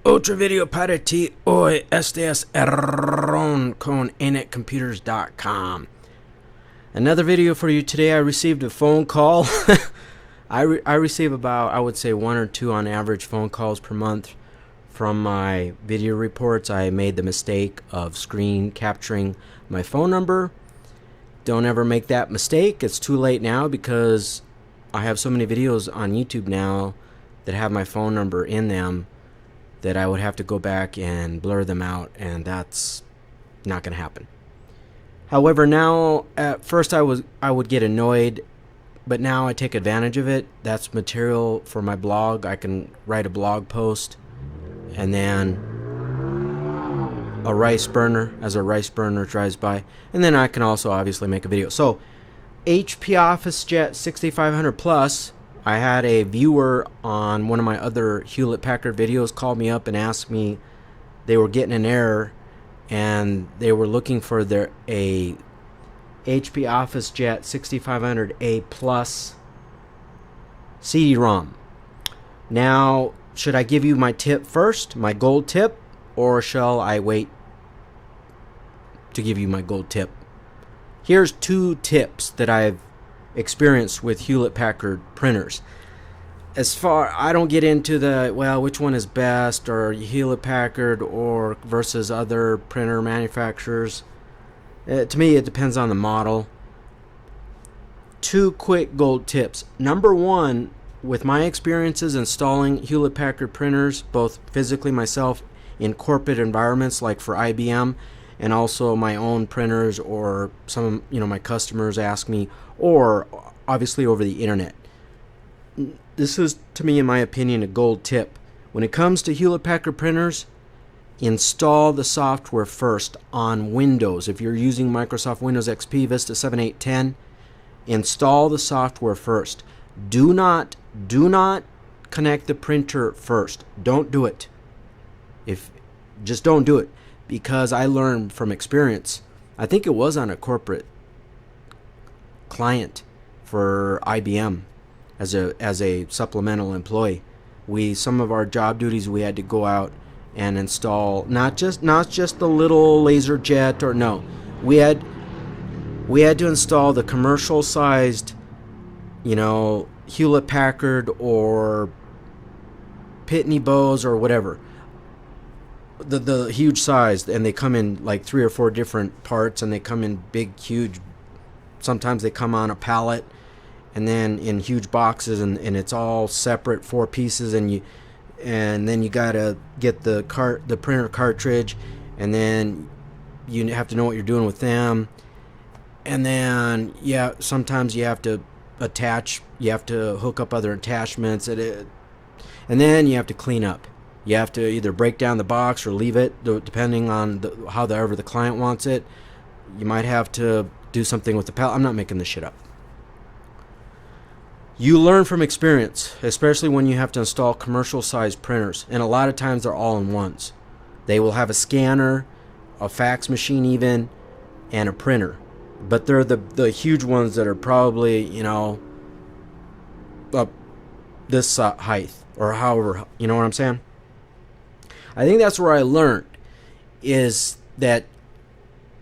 Outro video para ti hoy. Este es Aaron con AnetComputers.com. Another video for you today. I received a phone call. I receive about, I would say, one or two on average phone calls per month from my video reports. I made the mistake of screen capturing my phone number. Don't ever make that mistake. It's too late now because I have so many videos on YouTube now that have my phone number in them that I would have to go back and blur them out, and that's not going to happen. However, now at first I would get annoyed, but now I take advantage of it. That's material for my blog. I can write a blog post and then a rice burner as a rice burner drives by, and then I can also obviously make a video. So HP Officejet 6500 Plus, I had a viewer on one of my other Hewlett Packard videos call me up and asked me, they were getting an error and they were looking for a HP Officejet 6500A Plus CD-ROM. Now, should I give you my tip first, my gold tip, or shall I wait to give you my gold tip? Here's two tips that I've experienced with Hewlett Packard printers. I don't get into the, well, which one is best, or Hewlett Packard or versus other printer manufacturers. To me, it depends on the model. Two quick gold tips. Number one, with my experiences installing Hewlett Packard printers, both physically myself in corporate environments like for IBM, and also my own printers, or some, my customers ask me, or obviously over the internet. This is, to me, in my opinion, a gold tip. When it comes to Hewlett Packard printers, install the software first on Windows. If you're using Microsoft Windows XP, Vista 7, 8, 10, install the software first. Do not connect the printer first. Don't do it. Just don't do it. Because I learned from experience, I think it was on a corporate client for IBM as a supplemental employee. Some of our job duties, we had to go out and install not just the little laser jet, or no, we had to install the commercial sized, Hewlett Packard or Pitney Bowes or whatever. The huge size, and they come in like 3 or 4 different parts, and they come in big, huge. Sometimes they come on a pallet, and then in huge boxes, and it's all separate 4 pieces, and then you gotta get the printer cartridge, and then you have to know what you're doing with them, and then sometimes you have to hook up other attachments, and then you have to clean up. You have to either break down the box or leave it, depending on however the client wants it. You might have to do something with the pallet. I'm not making this shit up. You learn from experience, especially when you have to install commercial-sized printers. And a lot of times they're all-in-ones. They will have a scanner, a fax machine even, and a printer. But they're the huge ones that are probably, up this height, or however, you know what I'm saying? I think that's where I learned, is that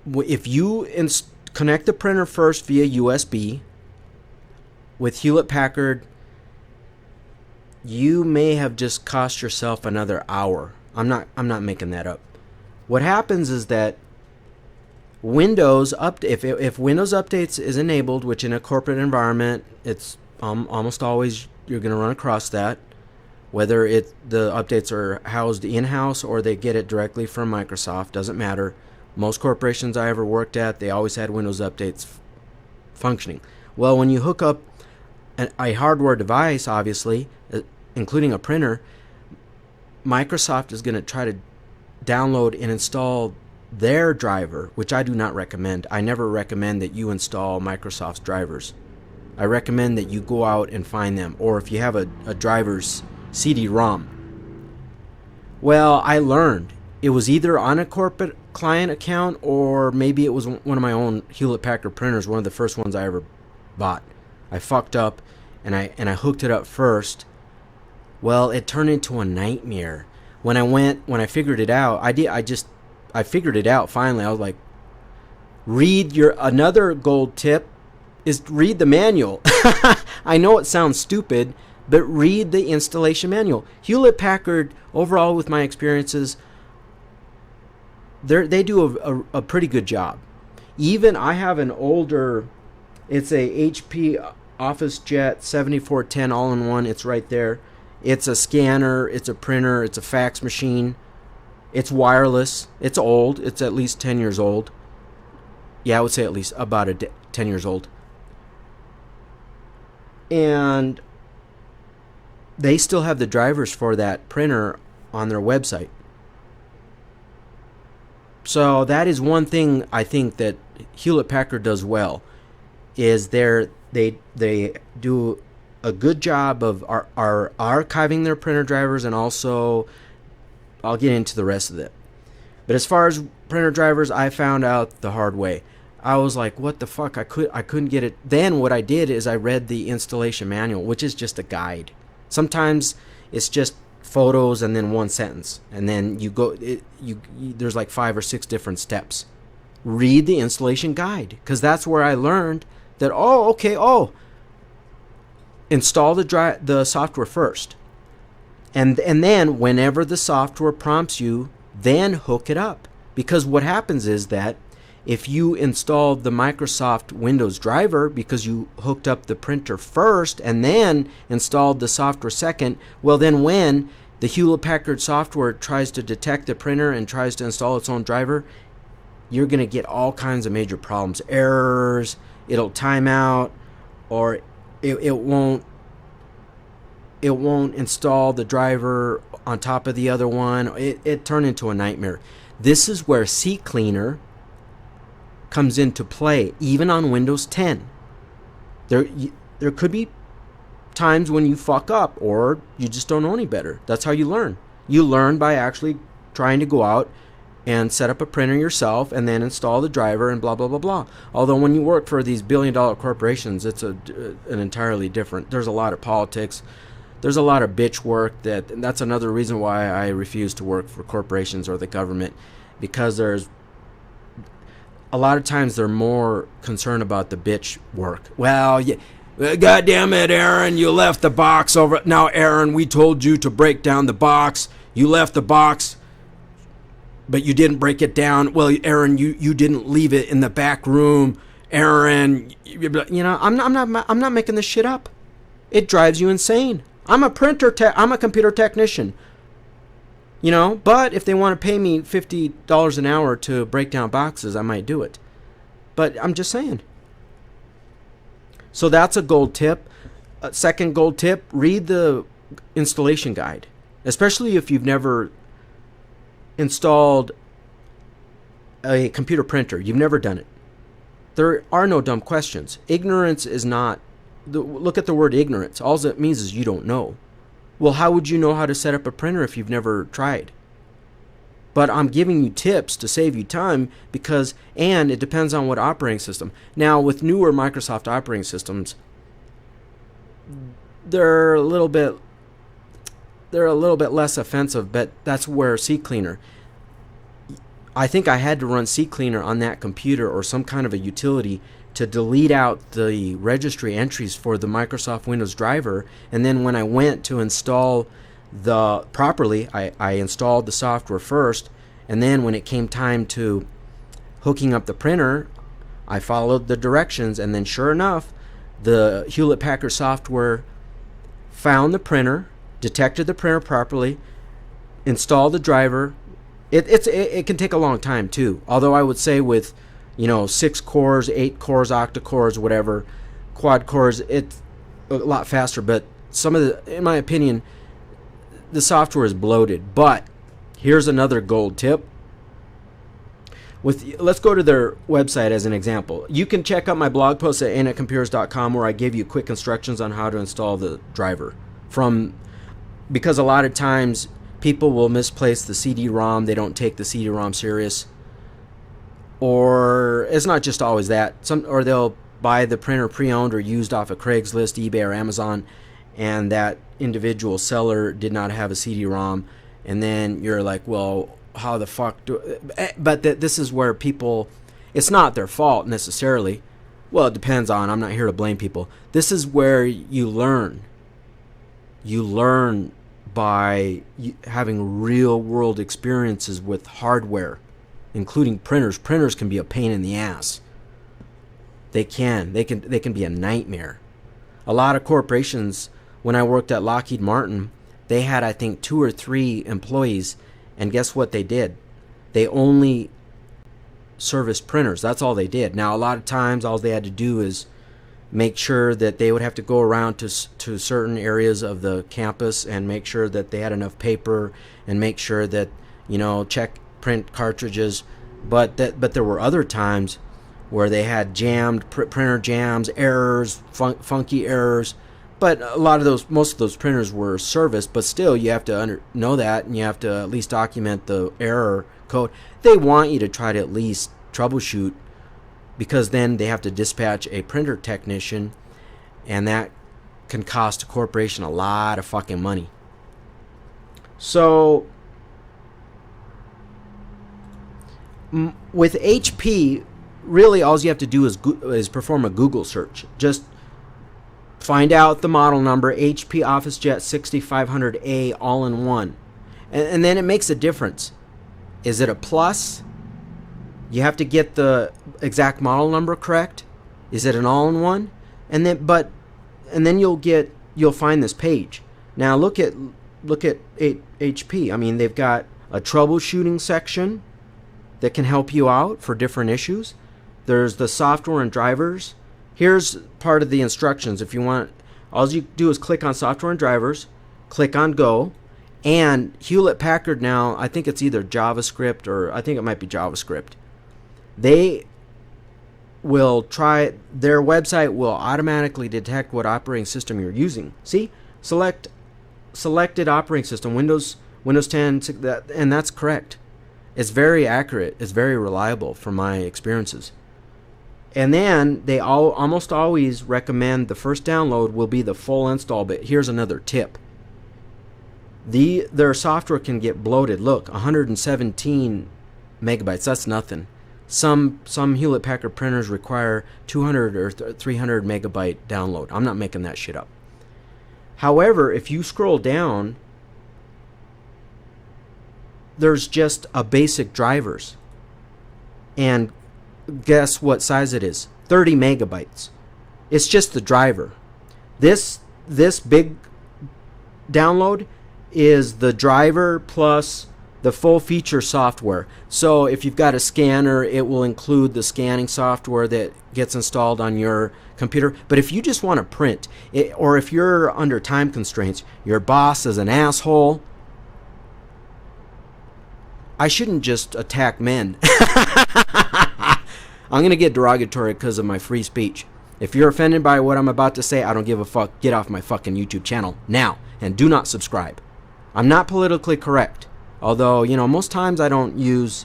if you connect the printer first via USB with Hewlett Packard, you may have just cost yourself another hour. I'm not making that up. What happens is that Windows if Windows updates is enabled, which in a corporate environment, it's almost always you're going to run across that. Whether the updates are housed in-house or they get it directly from Microsoft, doesn't matter. Most corporations I ever worked at, they always had Windows updates functioning. Well, when you hook up a hardware device, obviously, including a printer, Microsoft is going to try to download and install their driver, which I do not recommend. I never recommend that you install Microsoft's drivers. I recommend that you go out and find them, or if you have a driver's CD-ROM. Well, I learned it was either on a corporate client account, or maybe it was one of my own Hewlett Packard printers, one of the first ones I ever bought. I fucked up and I hooked it up first. Well, it turned into a nightmare. when I figured it out, I figured it out finally. I was like, another gold tip is read the manual. I know it sounds stupid, but read the installation manual. Hewlett Packard, overall with my experiences, they do a pretty good job. Even I have an older, it's a HP OfficeJet 7410 all-in-one. It's right there. It's a scanner, it's a printer, it's a fax machine. It's wireless. It's old. It's at least 10 years old. Yeah, I would say at least about 10 years old. And they still have the drivers for that printer on their website. So that is one thing I think that Hewlett Packard does well, is they do a good job of are archiving their printer drivers, and also I'll get into the rest of it. But as far as printer drivers, I found out the hard way. I was like, what the fuck? I couldn't get it. Then what I did is I read the installation manual, which is just a guide. Sometimes it's just photos and then one sentence, and then there's like 5 or 6 different steps. Read the installation guide, because that's where I learned that, install the software first, and then whenever the software prompts you, then hook it up. Because what happens is that if you installed the Microsoft Windows driver because you hooked up the printer first and then installed the software second, well, then when the Hewlett Packard software tries to detect the printer and tries to install its own driver, you're going to get all kinds of major problems, errors, it'll time out, or it won't install the driver on top of the other one. It turned into a nightmare. This is where CCleaner comes into play, even on Windows 10. There could be times when you fuck up, or you just don't know any better. That's how you learn. You learn by actually trying to go out and set up a printer yourself and then install the driver and blah, blah, blah, blah. Although when you work for these billion-dollar corporations, it's an entirely different. There's a lot of politics. There's a lot of bitch work. That's another reason why I refuse to work for corporations or the government, because there's a lot of times they're more concerned about the bitch work. Well, God damn it, Aaron, you left the box over. Now, Aaron, we told you to break down the box. You left the box, but you didn't break it down. Well, Aaron, you didn't leave it in the back room. Aaron, I'm not making this shit up. It drives you insane. I'm a computer technician. But if they want to pay me $50 an hour to break down boxes, I might do it. But I'm just saying. So that's a gold tip. Second gold tip, read the installation guide. Especially if you've never installed a computer printer. You've never done it. There are no dumb questions. Ignorance is not... Look at the word ignorance. All it means is you don't know. Well, how would you know how to set up a printer if you've never tried? But I'm giving you tips to save you time, and it depends on what operating system. Now, with newer Microsoft operating systems, they're a little bit less offensive, but that's where CCleaner. I think I had to run CCleaner on that computer or some kind of a utility to delete out the registry entries for the Microsoft Windows driver, and then when I went to install properly, I installed the software first, and then when it came time to hooking up the printer, I followed the directions, and then sure enough, the Hewlett Packard software found the printer, detected the printer properly, installed the driver. It can take a long time too, although I would say with 6 cores, 8 cores, octa-cores, whatever, quad cores, it's a lot faster. But in my opinion, the software is bloated. But here's another gold tip. Let's go to their website as an example. You can check out my blog post at anetcomputers.com, where I give you quick instructions on how to install the driver. Because a lot of times people will misplace the CD-ROM. They don't take the CD-ROM serious. Or it's not just always that. Or they'll buy the printer pre-owned or used off of Craigslist, eBay, or Amazon, and that individual seller did not have a CD-ROM, And then you're like, well, how the fuck do... But this is where people... It's not their fault necessarily. Well, it depends on... I'm not here to blame people. This is where you learn. You learn by having real world experiences with hardware, including printers. Printers can be a pain in the ass. They can be a nightmare. A lot of corporations, when I worked at Lockheed Martin, they had, I think, 2 or 3 employees, and guess what they did? They only serviced printers. That's all they did. Now, a lot of times, all they had to do is make sure that they would have to go around to certain areas of the campus and make sure that they had enough paper and make sure that, check print cartridges. But there were other times where they had jammed printer jams, errors, funky errors. But most of those printers were serviced, but still you have to know that, and you have to at least document the error code. They want you to try to at least troubleshoot, because then they have to dispatch a printer technician, and that can cost a corporation a lot of fucking money. So with HP, really all you have to do is perform a Google search. Just find out the model number, HP OfficeJet 6500A, all in one. And then it makes a difference. Is it a plus? You have to get the exact model number correct. Is it an all-in-one? And then you'll find this page. Now look at HP. I mean, they've got a troubleshooting section that can help you out for different issues. There's the software and drivers. Here's part of the instructions. If you want, all you do is click on software and drivers, click on go, and Hewlett Packard now, I think it's either JavaScript or I think it might be JavaScript. They will their website will automatically detect what operating system you're using. See? Selected operating system, Windows 10, and that's correct. It's very accurate. It's very reliable from my experiences. And then they almost always recommend the first download will be the full install. But here's another tip. Their software can get bloated. Look, 117 megabytes. That's nothing. Some Hewlett Packard printers require 200 or 300 megabyte download. I'm not making that shit up. However, if you scroll down, there's just a basic drivers. And guess what size it is? 30 megabytes. It's just the driver. This big download is the driver plus the full feature software. So if you've got a scanner, it will include the scanning software that gets installed on your computer. But if you just want to print, or if you're under time constraints, your boss is an asshole. I shouldn't just attack men. I'm going to get derogatory because of my free speech. If you're offended by what I'm about to say, I don't give a fuck. Get off my fucking YouTube channel now, and do not subscribe. I'm not politically correct. Although, most times I don't use,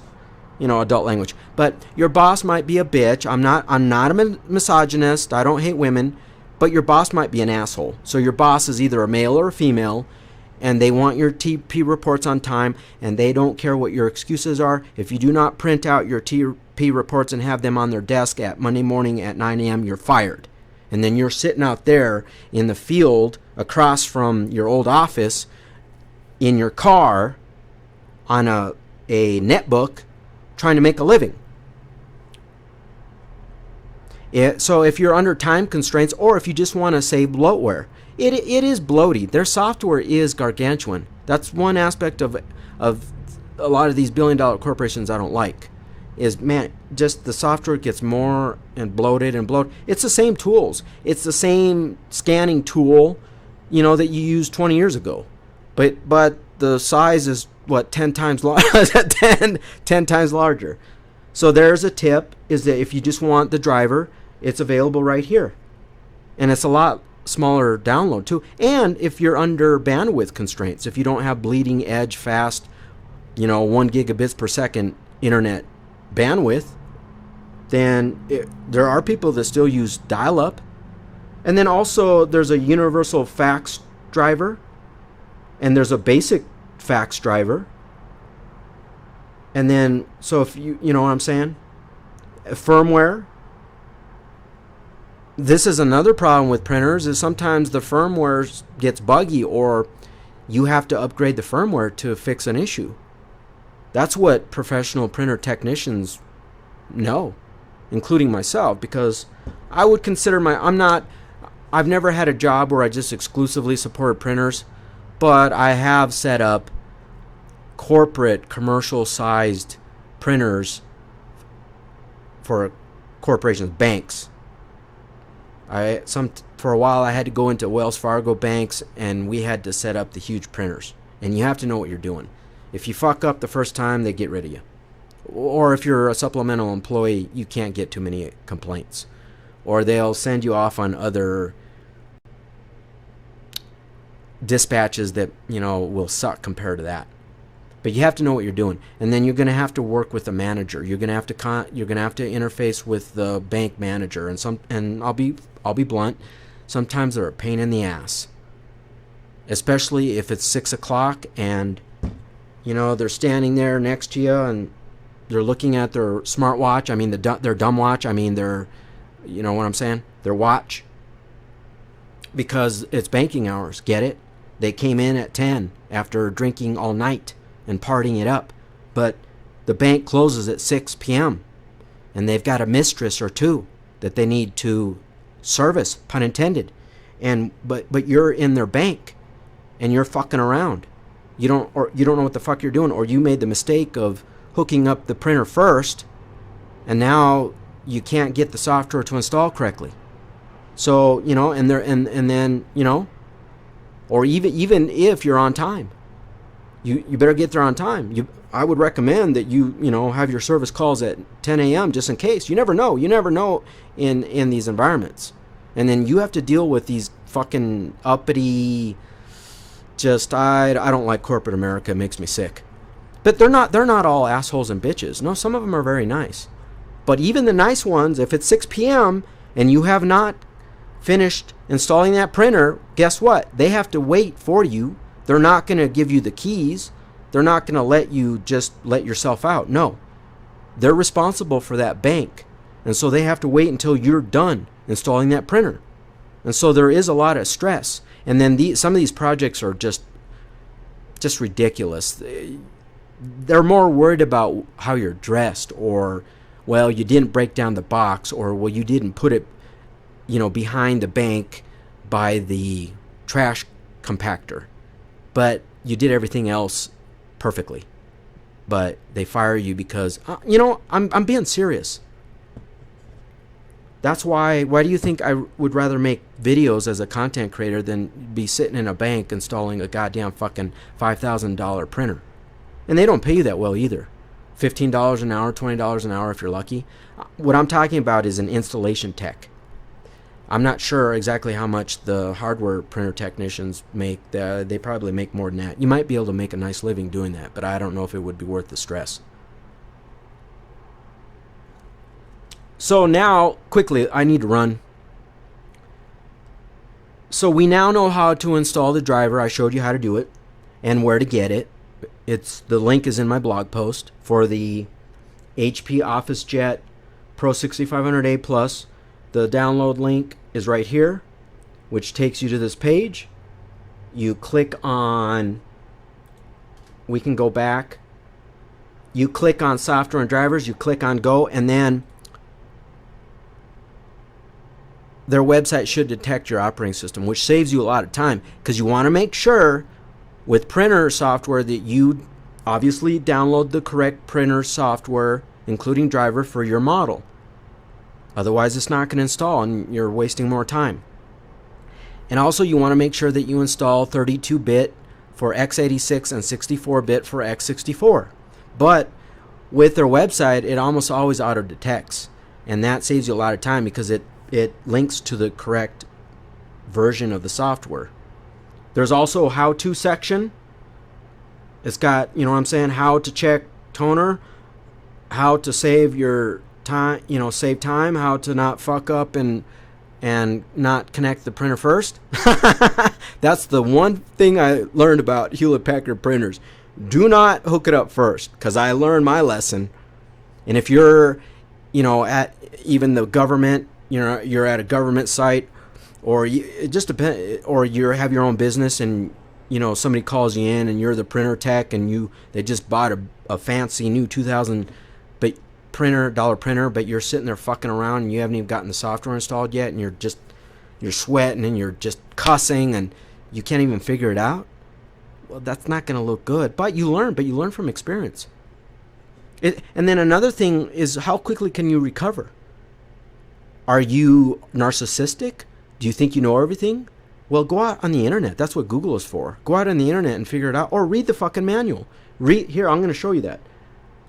adult language. But your boss might be a bitch. I'm not a misogynist. I don't hate women. But your boss might be an asshole. So your boss is either a male or a female, and they want your TP reports on time, and they don't care what your excuses are. If you do not print out your TP reports and have them on their desk at Monday morning at 9 a.m., you're fired. And then you're sitting out there in the field across from your old office in your car on a netbook trying to make a living. So if you're under time constraints, or if you just want to save bloatware, it is bloaty. Their software is gargantuan. That's one aspect of a lot of these billion-dollar corporations I don't like. Is, man, just the software gets more and bloated and bloated. It's the same tools. It's the same scanning tool, that you used 20 years ago. But the size is, 10 times 10 times larger. So there's a tip, is that if you just want the driver, it's available right here. And it's a lot smaller download too. And if you're under bandwidth constraints, if you don't have bleeding edge fast, 1 gigabits per second internet bandwidth, then there are people that still use dial-up. And then also there's a universal fax driver, and there's a basic fax driver. And then, so if you know what I'm saying? Firmware. This is another problem with printers, is sometimes the firmware gets buggy, or you have to upgrade the firmware to fix an issue. That's what professional printer technicians know, including myself, because I would consider I've never had a job where I just exclusively supported printers, but I have set up corporate commercial sized printers for corporations, banks. For a while I had to go into Wells Fargo banks, and we had to set up the huge printers. And you have to know what you're doing. If you fuck up the first time, they get rid of you. Or if you're a supplemental employee, you can't get too many complaints. Or they'll send you off on other dispatches that, will suck compared to that. But you have to know what you're doing, and then you're going to have to work with the manager. You're going to have to interface with the bank manager, and I'll be blunt. Sometimes they're a pain in the ass, especially if it's 6 o'clock and they're standing there next to you and they're looking at their smartwatch. I mean, their dumb watch. I mean, their, you know what I'm saying? Their watch, because it's banking hours. Get it? They came in at 10 after drinking all night and partying it up, but the bank closes at 6 p.m. and they've got a mistress or two that they need to service, pun intended, but you're in their bank and you're fucking around. You don't know what the fuck you're doing, or you made the mistake of hooking up the printer first, and now you can't get the software to install correctly. So and then or even if you're on time. You better get there on time. I would recommend that you have your service calls at 10 a.m. just in case. You never know. You never know in these environments. And then you have to deal with these fucking uppity, I don't like corporate America. It makes me sick. But they're not all assholes and bitches. No, some of them are very nice. But even the nice ones, if it's 6 p.m. and you have not finished installing that printer, guess what? They have to wait for you. They're not going to give you the keys. They're not going to let you just let yourself out. No. They're responsible for that bank. And so they have to wait until you're done installing that printer. And so there is a lot of stress. And then some of these projects are just ridiculous. They're more worried about how you're dressed, or, well, you didn't break down the box, or, well, you didn't put it, behind the bank by the trash compactor. But you did everything else perfectly. But they fire you because, I'm being serious. That's why do you think I would rather make videos as a content creator than be sitting in a bank installing a goddamn fucking $5,000 printer? And they don't pay you that well either. $15 an hour, $20 an hour if you're lucky. What I'm talking about is an installation tech. I'm not sure exactly how much the hardware printer technicians make. They probably make more than that. You might be able to make a nice living doing that, but I don't know if it would be worth the stress. So now, quickly, I need to run. So we now know how to install the driver. I showed you how to do it and where to get it. The link is in my blog post for the HP OfficeJet Pro 6500A Plus. The download link is right here, which takes you to this page. You click on, we can go back. You click on software and drivers, you click on go, and then their website should detect your operating system, which saves you a lot of time, because you want to make sure with printer software that you obviously download the correct printer software, including driver, for your model. Otherwise, it's not going to install and you're wasting more time. And also, you want to make sure that you install 32-bit for x86 and 64-bit for x64. But with their website, it almost always auto-detects. And that saves you a lot of time because it links to the correct version of the software. There's also a how-to section. It's got, how to check toner, how to save your time, save time, how to not fuck up and and not connect the printer first? That's the one thing I learned about Hewlett Packard printers. Do not hook it up first, because I learned my lesson. And if you're, at even the government, you're at a government site, or it just depends, or you have your own business, and somebody calls you in and you're the printer tech, and they just bought a fancy new $2,000 dollar printer, but you're sitting there fucking around and you haven't even gotten the software installed yet, and you're sweating and you're just cussing and you can't even figure it out. Well, that's not going to look good. But you learn from experience. And then another thing is, how quickly can you recover? Are you narcissistic? Do you think you know everything? Well, go out on the internet. That's what Google is for. Go out on the internet and figure it out, or read the fucking manual. Here, I'm going to show you that.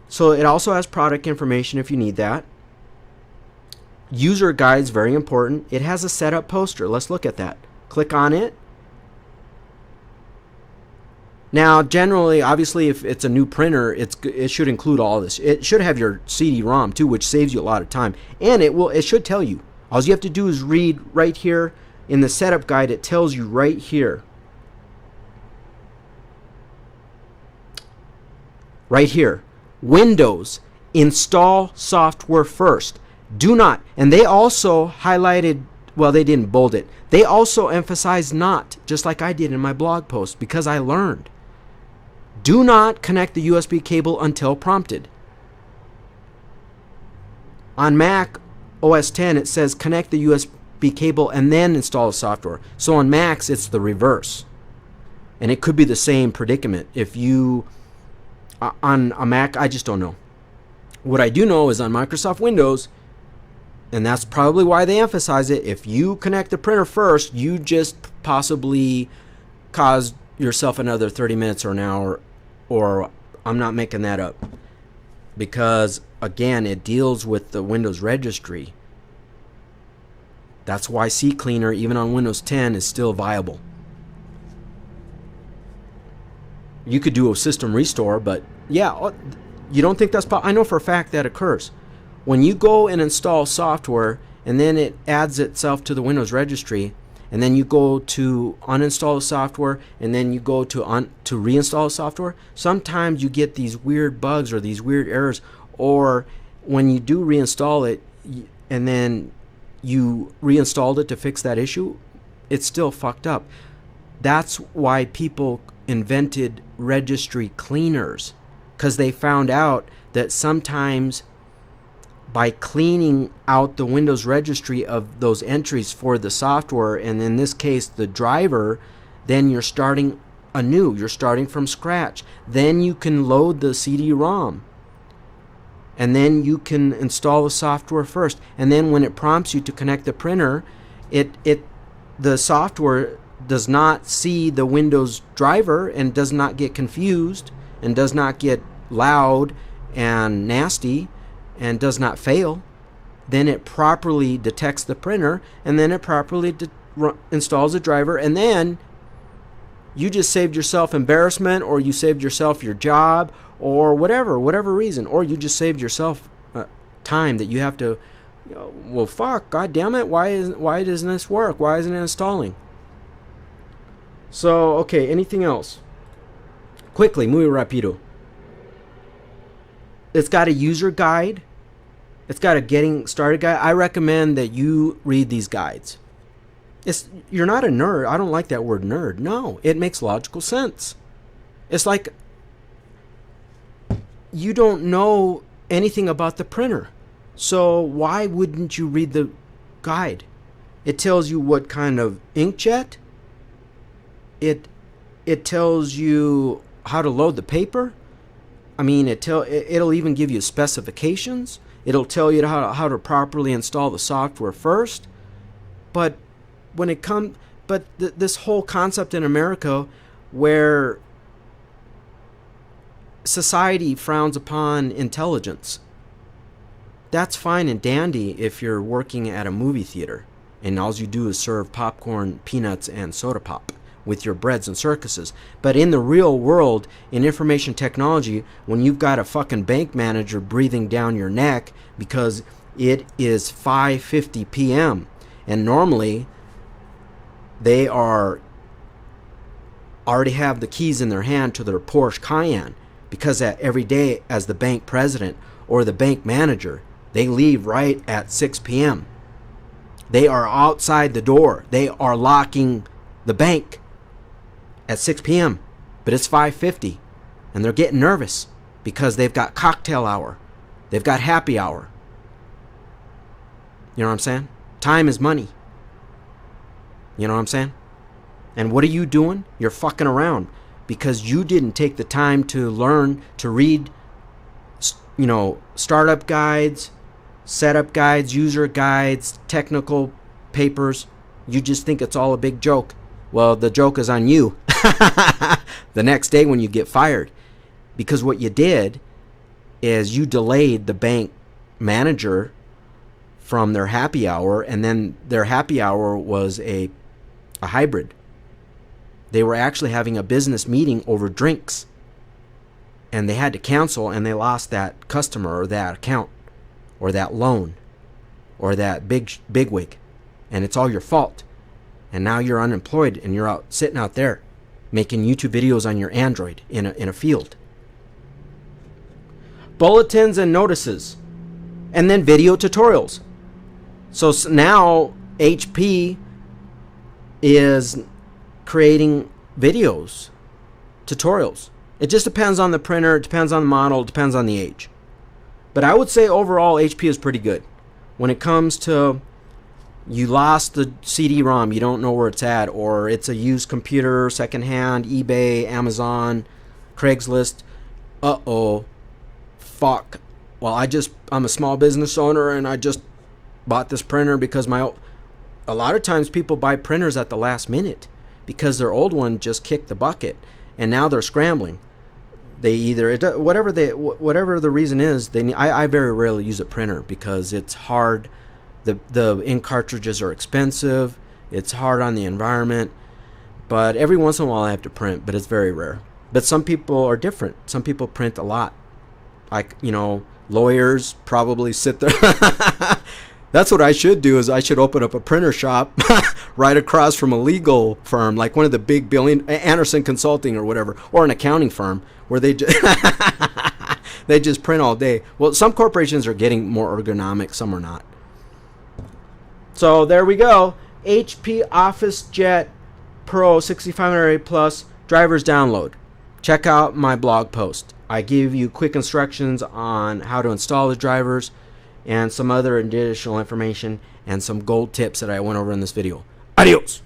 So it also has product information if you need that. User guides, very important. It has a setup poster. Let's look at that. Click on it. Now, generally, obviously, if it's a new printer, it should include all this. It should have your CD-ROM too, which saves you a lot of time. And it should tell you. All you have to do is read right here in the setup guide. It tells you right here. Right here. Windows, install software first. Do not. And they also highlighted, well, they didn't bold it. They also emphasized not, just like I did in my blog post, because I learned. Do not connect the USB cable until prompted. On Mac OS X, it says connect the USB cable and then install the software. So on Macs, it's the reverse. And it could be the same predicament. If you, on a Mac, I just don't know. What I do know is on Microsoft Windows, and that's probably why they emphasize it, if you connect the printer first, you just possibly caused yourself another 30 minutes or an hour, or I'm not making that up. Because, again, it deals with the Windows registry. That's why CCleaner, even on Windows 10, is still viable. You could do a system restore, but yeah, you don't think that's possible? I know for a fact that occurs. When you go and install software and then it adds itself to the Windows registry, and then you go to uninstall the software, and then you go to reinstall the software, sometimes you get these weird bugs or these weird errors. Or when you do reinstall it and then you reinstalled it to fix that issue, it's still fucked up. That's why people invented registry cleaners, because they found out that sometimes by cleaning out the Windows registry of those entries for the software, and in this case the driver, then you're starting anew. You're starting from scratch. Then you can load the CD-ROM. And then you can install the software first. And then when it prompts you to connect the printer, the software does not see the Windows driver and does not get confused and does not get loud and nasty and does not fail. Then it properly detects the printer, and then it properly installs the driver, and then you just saved yourself embarrassment, or you saved yourself your job, or whatever reason, or you just saved yourself time that you have to, well, fuck, god damn it, why doesn't this work? Why isn't it installing? So, okay, anything else? Quickly, muy rápido. It's got a user guide. It's got a getting started guide. I recommend that you read these guides. You're not a nerd. I don't like that word nerd. No, it makes logical sense. It's like you don't know anything about the printer. So why wouldn't you read the guide? It tells you what kind of inkjet. It tells you how to load the paper. I mean, it'll even give you specifications. It'll tell you how to properly install the software first. But when it comes, this whole concept in America where society frowns upon intelligence, that's fine and dandy if you're working at a movie theater and all you do is serve popcorn, peanuts, and soda pop with your breads and circuses. But in the real world, in information technology, when you've got a fucking bank manager breathing down your neck because it is 5:50 p.m. And normally they already have the keys in their hand to their Porsche Cayenne, because that every day as the bank president or the bank manager, they leave right at 6 p.m. They are outside the door. They are locking the bank at 6 p.m. But it's 5:50 and they're getting nervous because they've got cocktail hour. They've got happy hour. You know what I'm saying? Time is money. You know what I'm saying? And what are you doing? You're fucking around because you didn't take the time to learn to read, startup guides, setup guides, user guides, technical papers. You just think it's all a big joke. Well, the joke is on you the next day when you get fired. Because what you did is you delayed the bank manager from their happy hour, and then their happy hour was a hybrid. They were actually having a business meeting over drinks, and they had to cancel, and they lost that customer or that account or that loan or that bigwig, and it's all your fault. And now you're unemployed and you're out sitting out there making YouTube videos on your Android in a field. Bulletins and notices, and then video tutorials. So now HP is creating videos, tutorials. It just depends on the printer, it depends on the model, it depends on the age. But I would say overall HP is pretty good. When it comes to you lost the CD-ROM, you don't know where it's at, or it's a used computer, secondhand, eBay, Amazon, Craigslist. Fuck. Well, I'm a small business owner and I just bought this printer because a lot of times people buy printers at the last minute because their old one just kicked the bucket and now they're scrambling. They either whatever the reason is, I very rarely use a printer because it's hard. The ink cartridges are expensive. It's hard on the environment. But every once in a while I have to print, but it's very rare. But some people are different. Some people print a lot. Like, lawyers probably sit there. That's what I should do, is I should open up a printer shop right across from a legal firm, like one of the big Anderson Consulting or whatever, or an accounting firm where they they just print all day. Well, some corporations are getting more ergonomic, some are not. So there we go. HP OfficeJet Pro 6500 Plus drivers download. Check out my blog post. I give you quick instructions on how to install the drivers and some other additional information and some gold tips that I went over in this video. Adios!